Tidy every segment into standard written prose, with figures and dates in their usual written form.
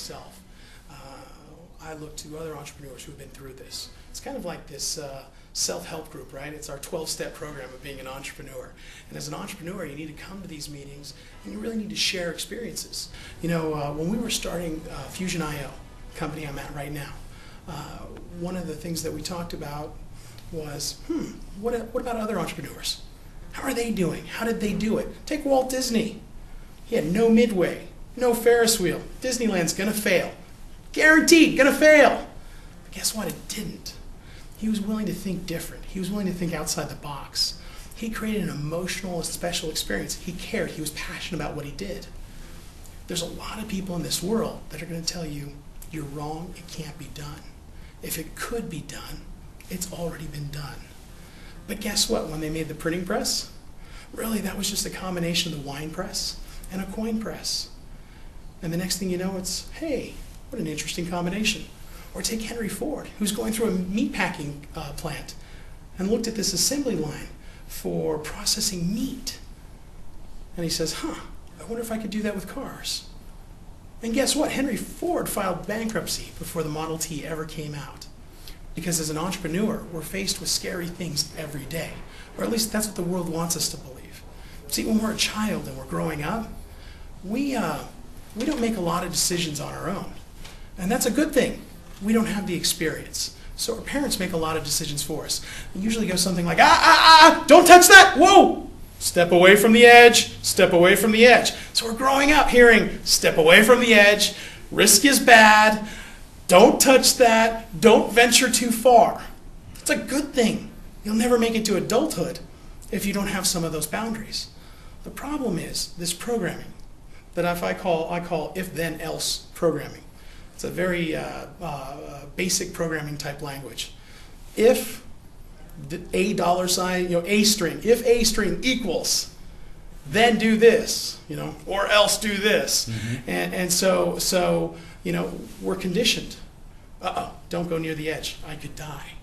myself, I look to other entrepreneurs who have been through this. It's kind of like this self-help group, right? It's our 12-step program of being an entrepreneur. And as an entrepreneur, you need to come to these meetings and you really need to share experiences. You know, when we were starting Fusion.io, company I'm at right now, one of the things that we talked about was, what about other entrepreneurs? How are they doing? How did they do it? Take Walt Disney. He had no Midway, no Ferris wheel. Disneyland's gonna fail. Guaranteed, gonna fail. But guess what? It didn't. He was willing to think different. He was willing to think outside the box. He created an emotional and special experience. He cared. He was passionate about what he did. There's a lot of people in this world that are going to tell you, you're wrong, it can't be done. If it could be done, it's already been done. But guess what? When they made the printing press, really that was just a combination of the wine press and a coin press. And the next thing you know, it's, hey, what an interesting combination. Or take Henry Ford, who's going through a meatpacking plant and looked at this assembly line for processing meat. And he says, I wonder if I could do that with cars. And guess what? Henry Ford filed bankruptcy before the Model T ever came out. Because as an entrepreneur, we're faced with scary things every day. Or at least that's what the world wants us to believe. See, when we're a child and we're growing up, we don't make a lot of decisions on our own. And that's a good thing. We don't have the experience. So our parents make a lot of decisions for us. It usually goes something like, don't touch that, whoa! Step away from the edge, step away from the edge. So we're growing up hearing, step away from the edge, risk is bad, don't touch that, don't venture too far. It's a good thing. You'll never make it to adulthood if you don't have some of those boundaries. The problem is this programming that I call if-then-else programming. It's a very basic programming type language. If the $a string, if a string equals, then do this, or else do this. Mm-hmm. And so we're conditioned. Don't go near the edge, I could die.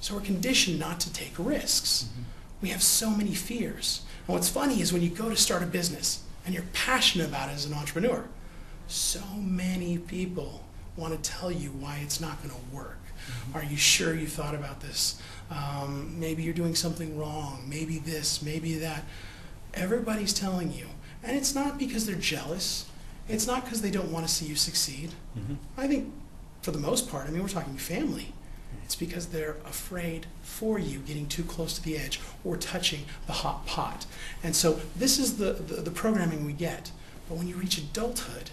So we're conditioned not to take risks. Mm-hmm. We have so many fears. And what's funny is when you go to start a business and you're passionate about it as an entrepreneur, so many people want to tell you why it's not going to work. Mm-hmm. Are you sure you thought about this? Maybe you're doing something wrong. Maybe this, maybe that. Everybody's telling you. And it's not because they're jealous. It's not because they don't want to see you succeed. Mm-hmm. I think for the most part, we're talking family. It's because they're afraid for you getting too close to the edge or touching the hot pot. And so this is the programming we get. But when you reach adulthood,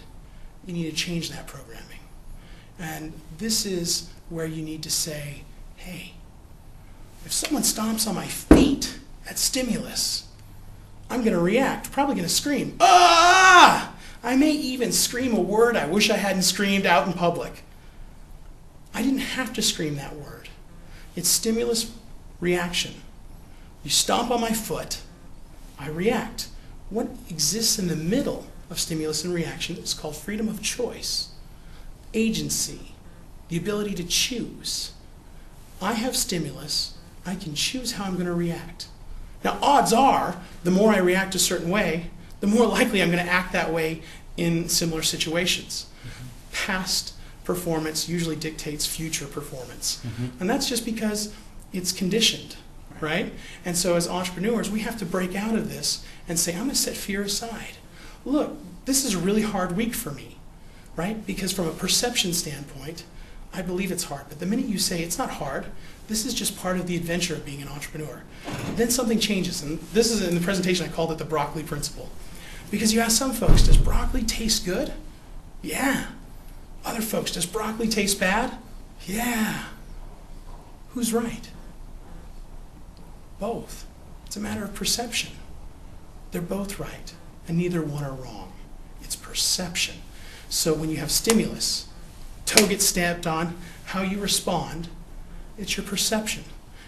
you need to change that programming. And this is where you need to say, hey, if someone stomps on my feet at stimulus, I'm going to react, probably going to scream, ah! I may even scream a word I wish I hadn't screamed out in public. I didn't have to scream that word. It's stimulus reaction. You stomp on my foot, I react. What exists in the middle of stimulus and reaction is called freedom of choice. Agency, the ability to choose. I have stimulus, I can choose how I'm going to react. Now, odds are, the more I react a certain way, the more likely I'm going to act that way in similar situations. Mm-hmm. Past performance usually dictates future performance. Mm-hmm. And that's just because it's conditioned, right? And so as entrepreneurs, we have to break out of this and say, I'm going to set fear aside. Look, this is a really hard week for me. Right? Because from a perception standpoint, I believe it's hard. But the minute you say it's not hard, this is just part of the adventure of being an entrepreneur, then something changes. And this is in the presentation, I called it the broccoli principle. Because you ask some folks, does broccoli taste good? Yeah. Other folks, does broccoli taste bad? Yeah. Who's right? Both. It's a matter of perception. They're both right, and neither one are wrong. It's perception. So when you have stimulus, toe gets stamped on, how you respond, it's your perception.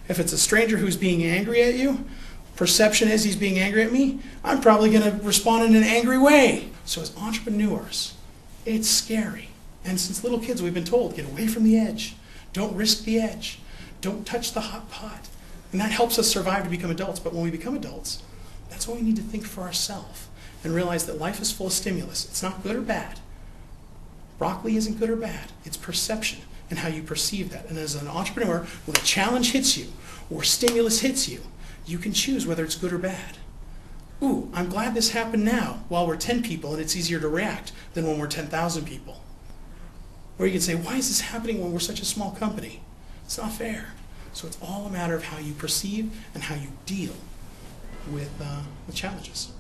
If it's a stranger who's being angry at you, perception is he's being angry at me, I'm probably going to respond in an angry way. So as entrepreneurs, it's scary. And since little kids, we've been told, get away from the edge. Don't risk the edge. Don't touch the hot pot. And that helps us survive to become adults. But when we become adults, that's when we need to think for ourselves and realize that life is full of stimulus. It's not good or bad. Broccoli isn't good or bad. It's perception and how you perceive that. And as an entrepreneur, when a challenge hits you or stimulus hits you, you can choose whether it's good or bad. Ooh, I'm glad this happened now while we're 10 people and it's easier to react than when we're 10,000 people. Or you can say, why is this happening when we're such a small company? It's not fair. So it's all a matter of how you perceive and how you deal with challenges.